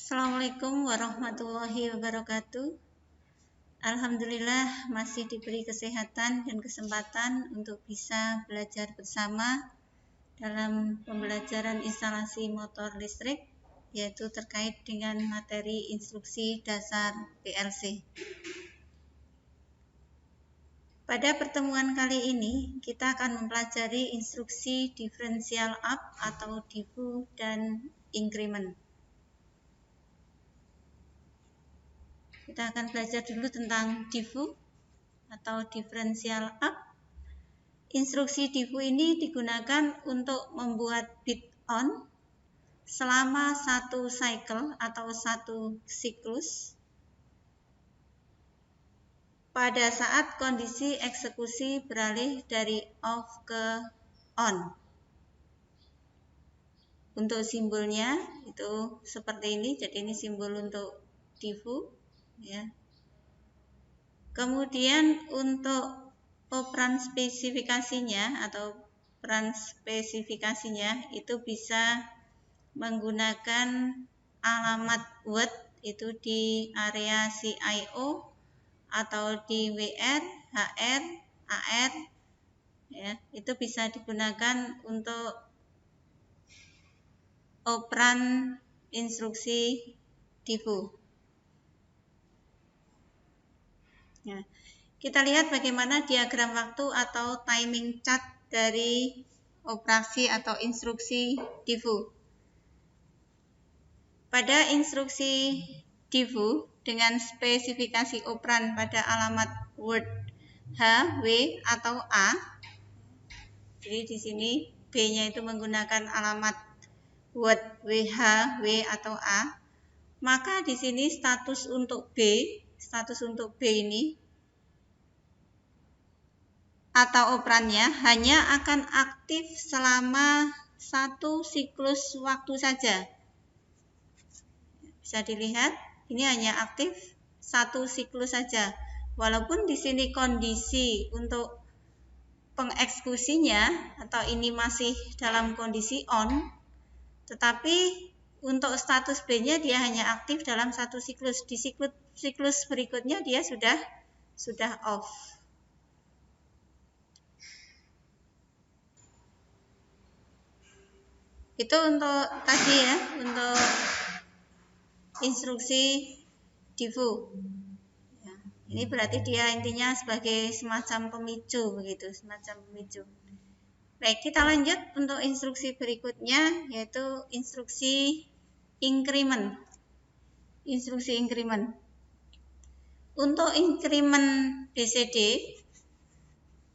Assalamualaikum warahmatullahi wabarakatuh. Alhamdulillah masih diberi kesehatan dan kesempatan untuk bisa belajar bersama dalam pembelajaran instalasi motor listrik, yaitu terkait dengan materi instruksi dasar PLC. Pada pertemuan kali ini, kita akan mempelajari instruksi differential up atau diffu dan increment. Kita akan belajar dulu tentang diffu atau differential up. Instruksi diffu ini digunakan untuk membuat bit on selama satu cycle atau satu siklus pada saat kondisi eksekusi beralih dari off ke on. Untuk simbolnya itu seperti ini, jadi ini simbol untuk diffu ya. Kemudian untuk operan spesifikasinya atau peran spesifikasinya itu bisa menggunakan alamat word itu di area CIO atau di WR, HR, AR ya, itu bisa digunakan untuk operan instruksi diffu. Ya. Kita lihat bagaimana diagram waktu atau timing chart dari operasi atau instruksi diffu. Pada instruksi diffu dengan spesifikasi operan pada alamat word H, W, atau A. Jadi di sini B-nya itu menggunakan alamat word WH, W, atau A. Maka di sini status untuk B ini atau operannya hanya akan aktif selama satu siklus waktu saja. Bisa dilihat, ini hanya aktif satu siklus saja. Walaupun di sini kondisi untuk pengeksekusinya atau ini masih dalam kondisi on, tetapi untuk status B-nya dia hanya aktif dalam satu siklus. Di siklus berikutnya dia sudah off. Itu untuk tadi ya, untuk instruksi diffu. Ya, ini berarti dia intinya sebagai semacam pemicu begitu, semacam pemicu. Baik, kita lanjut untuk instruksi berikutnya yaitu instruksi increment. Instruksi increment. Untuk increment BCD,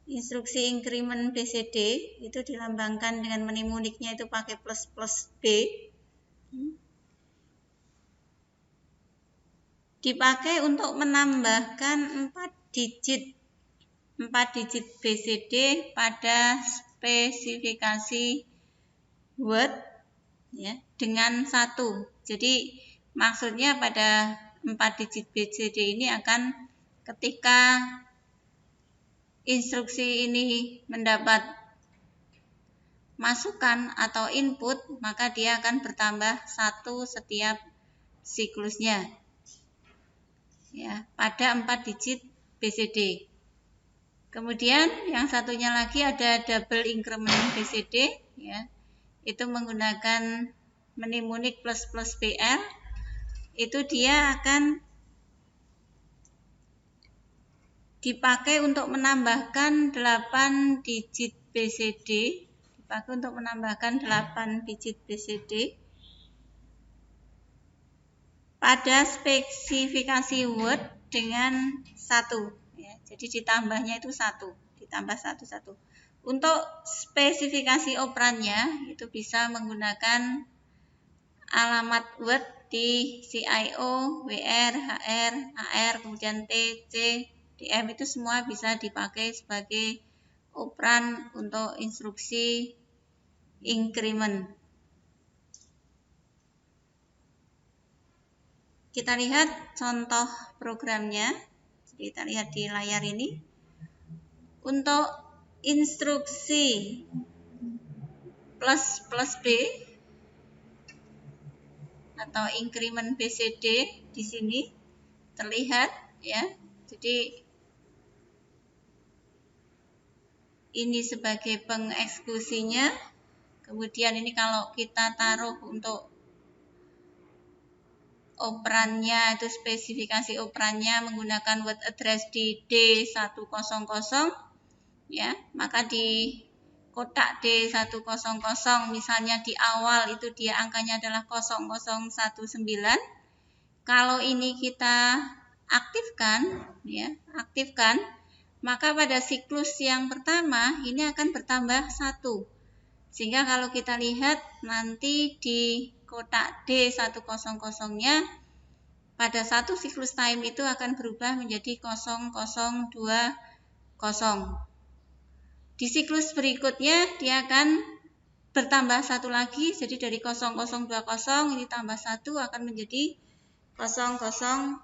instruksi increment BCD itu dilambangkan dengan mnemoniknya itu pakai plus B. Dipakai untuk menambahkan 4 digit BCD pada spesifikasi word ya, dengan 1. Jadi maksudnya pada 4 digit BCD ini akan ketika instruksi ini mendapat masukan atau input, maka dia akan bertambah 1 setiap siklusnya ya, pada 4 digit BCD. Kemudian yang satunya lagi ada double increment BCD ya, itu menggunakan mnemonik plus BR. Itu dia akan dipakai untuk menambahkan 8 digit BCD, pada spesifikasi word dengan 1 ya, jadi ditambahnya itu 1, ditambah 1. Untuk spesifikasi operannya itu bisa menggunakan alamat word di CIO, WR, HR, AR, kemudian T, C, DM, itu semua bisa dipakai sebagai operan untuk instruksi increment. Kita lihat contoh programnya. Kita lihat di layar ini. Untuk instruksi plus B atau increment BCD di sini terlihat ya. Jadi ini sebagai pengeksekusinya. Kemudian ini kalau kita taruh untuk operannya, itu spesifikasi operannya menggunakan word address di D100 ya, maka di kotak D100 misalnya di awal itu dia angkanya adalah 0019. Kalau ini kita aktifkan, maka pada siklus yang pertama ini akan bertambah 1. Sehingga kalau kita lihat nanti di kotak D100-nya pada satu siklus time itu akan berubah menjadi 0020. Di siklus berikutnya dia akan bertambah 1 lagi, jadi dari 0020 ini tambah 1 akan menjadi 0021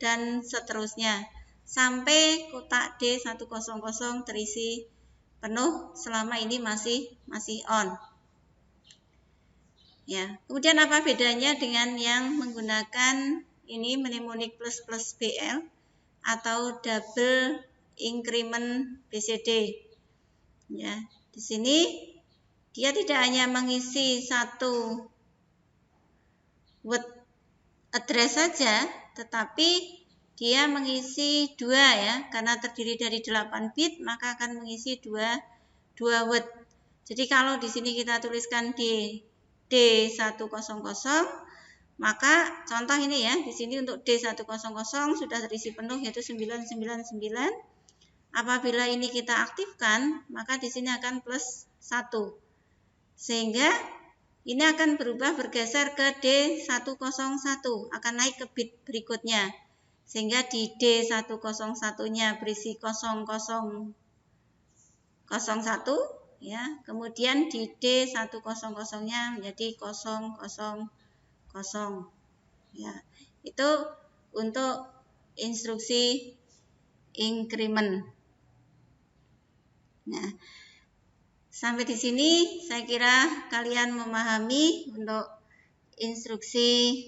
dan seterusnya sampai kotak D100 terisi penuh selama ini masih on. Ya, kemudian apa bedanya dengan yang menggunakan ini mnemonic plus BL atau double increment BCD? Ya, di sini dia tidak hanya mengisi satu word address saja, tetapi dia mengisi 2 ya, karena terdiri dari 8 bit maka akan mengisi 2 word. Jadi kalau di sini kita tuliskan di D100, maka contoh ini ya, di sini untuk D100 sudah terisi penuh yaitu 999. Apabila ini kita aktifkan, maka di sini akan plus 1. Sehingga ini akan bergeser ke D101, akan naik ke bit berikutnya. Sehingga di D101-nya berisi 0001 ya. Kemudian di D100-nya menjadi 000 ya. Itu untuk instruksi increment. Nah, sampai di sini saya kira kalian memahami untuk instruksi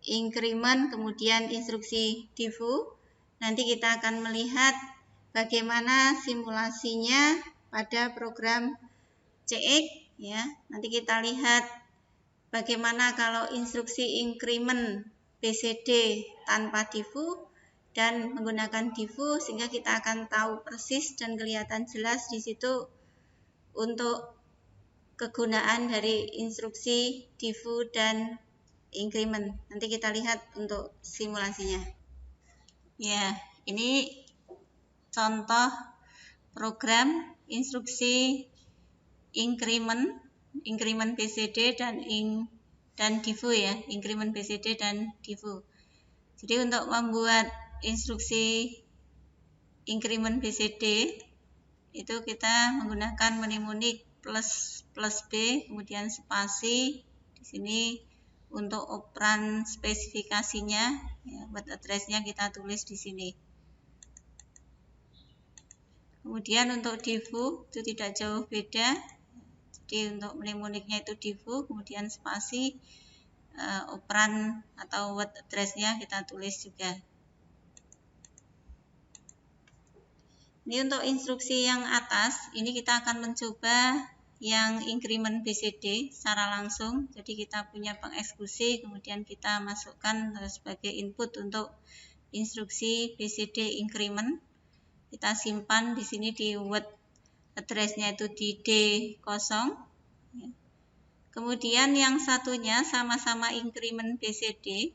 increment, kemudian instruksi divu. Nanti kita akan melihat bagaimana simulasinya pada program CX ya. Nanti kita lihat bagaimana kalau instruksi increment BCD tanpa divu dan menggunakan divu, sehingga kita akan tahu persis dan kelihatan jelas di situ untuk kegunaan dari instruksi divu dan increment. Nanti kita lihat untuk simulasinya. Ya, ini contoh program instruksi increment BCD dan divu ya, increment BCD dan divu. Jadi untuk membuat instruksi increment BCD itu kita menggunakan mnemonic plus B, kemudian spasi di sini untuk operan spesifikasinya ya, word address-nya kita tulis di sini. Kemudian untuk divu itu tidak jauh beda. Jadi untuk mnemonicnya itu divu, kemudian spasi operan atau word address-nya kita tulis juga. Ini untuk instruksi yang atas, ini kita akan mencoba yang increment BCD secara langsung. Jadi kita punya pengeksekusi, kemudian kita masukkan sebagai input untuk instruksi BCD increment. Kita simpan di sini di word address-nya itu di D0. Kemudian yang satunya sama-sama increment BCD.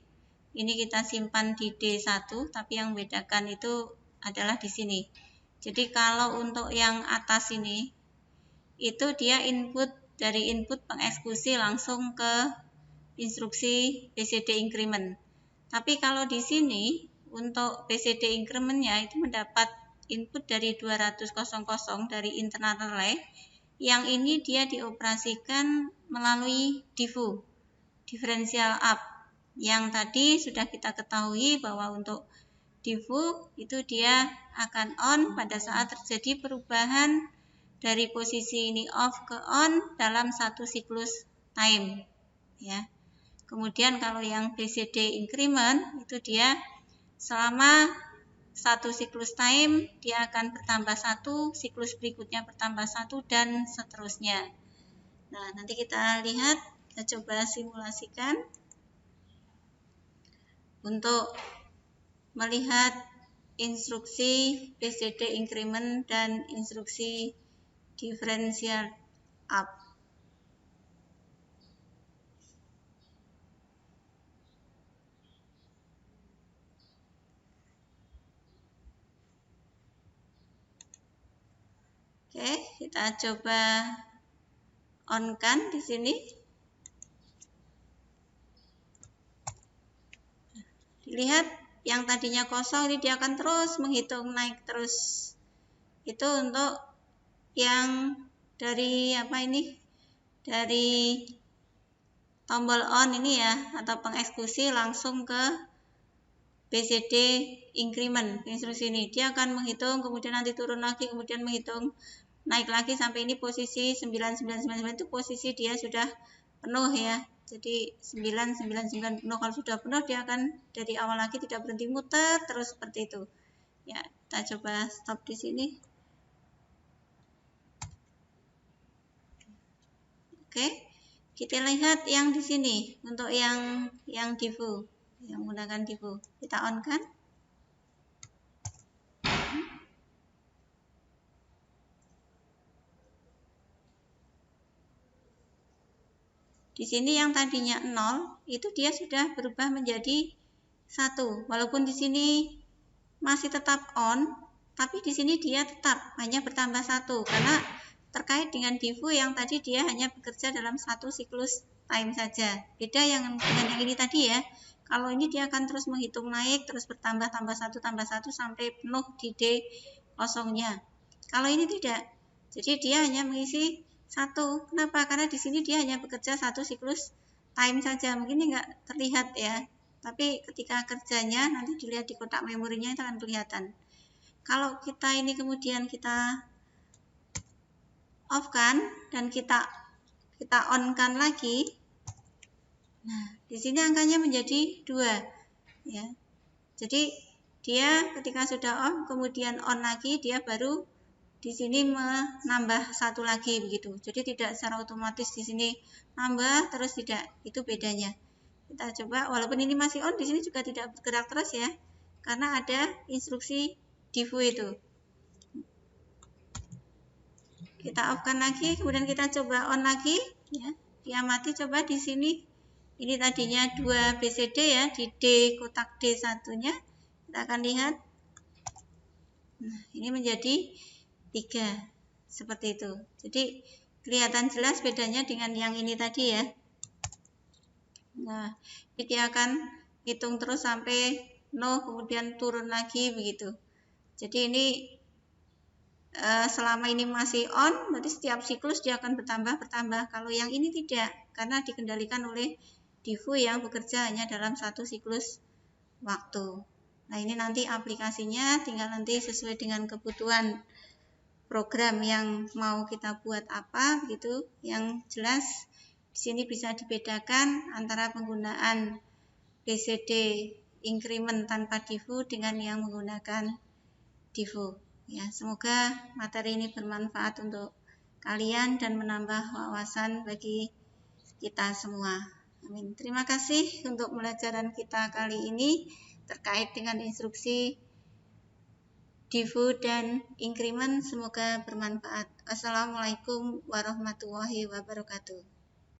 Ini kita simpan di D1, tapi yang membedakan itu adalah di sini. Jadi kalau untuk yang atas ini, itu dia dari input pengeksekusi langsung ke instruksi BCD increment. Tapi kalau di sini, untuk BCD increment-nya itu mendapat input dari 200 dari internal relay. Yang ini dia dioperasikan melalui divu, differential up. Yang tadi sudah kita ketahui bahwa untuk divu itu dia akan on pada saat terjadi perubahan dari posisi ini off ke on dalam satu siklus time ya. Kemudian kalau yang BCD increment itu dia selama satu siklus time dia akan bertambah 1, siklus berikutnya bertambah 1 dan seterusnya. Nah, nanti kita lihat, kita coba simulasikan untuk melihat instruksi BCD increment dan instruksi differential up. Oke, kita coba on-kan di sini. Dilihat yang tadinya kosong ini dia akan terus menghitung naik terus. Itu untuk yang dari apa ini? Dari tombol on ini ya, atau pengeksekusi langsung ke BCD increment instruksi ini. Dia akan menghitung, kemudian nanti turun lagi, kemudian menghitung naik lagi sampai ini posisi 9999 itu posisi dia sudah penuh ya. Jadi 999 penuh. Kalau sudah penuh dia akan dari awal lagi tidak berhenti muter terus seperti itu. Ya, kita coba stop di sini. Oke. Kita lihat yang di sini untuk yang Divu, yang menggunakan Divu. Kita on kan? Di sini yang tadinya 0 itu dia sudah berubah menjadi 1. Walaupun di sini masih tetap on, tapi di sini dia tetap hanya bertambah 1 karena terkait dengan Divu yang tadi dia hanya bekerja dalam satu siklus time saja. Beda yang dengan yang ini tadi ya. Kalau ini dia akan terus menghitung naik, terus bertambah tambah 1 sampai penuh di D kosongnya. Kalau ini tidak. Jadi dia hanya mengisi 1. Kenapa? Karena di sini dia hanya bekerja satu siklus time saja. Mungkin ini enggak terlihat ya. Tapi ketika kerjanya nanti dilihat di kotak memorinya itu akan kelihatan. Kalau kita ini kemudian kita off kan dan kita on kan lagi. Nah, di sini angkanya menjadi 2 ya. Jadi dia ketika sudah off kemudian on lagi dia baru di sini menambah 1 lagi begitu. Jadi tidak secara otomatis di sini nambah terus tidak. Itu bedanya. Kita coba walaupun ini masih on di sini juga tidak bergerak terus ya. Karena ada instruksi Divu itu. Kita off-kan lagi, kemudian kita coba on lagi ya. Diamati coba di sini. Ini tadinya 2 BCD ya, di D kotak D1-nya. Kita akan lihat. Nah, ini menjadi 3 seperti itu. Jadi kelihatan jelas bedanya dengan yang ini tadi ya. Nah, dia akan hitung terus sampai 0 kemudian turun lagi begitu. Jadi ini selama ini masih on, berarti setiap siklus dia akan bertambah. Kalau yang ini tidak, karena dikendalikan oleh Divu yang bekerja hanya dalam satu siklus waktu. Nah, ini nanti aplikasinya tinggal nanti sesuai dengan kebutuhan program yang mau kita buat apa gitu. Yang jelas di sini bisa dibedakan antara penggunaan BCD increment tanpa Divu dengan yang menggunakan Divu. Ya, semoga materi ini bermanfaat untuk kalian dan menambah wawasan bagi kita semua. Amin. Terima kasih untuk pelajaran kita kali ini terkait dengan instruksi Divu dan increment. Semoga bermanfaat. Assalamualaikum warahmatullahi wabarakatuh.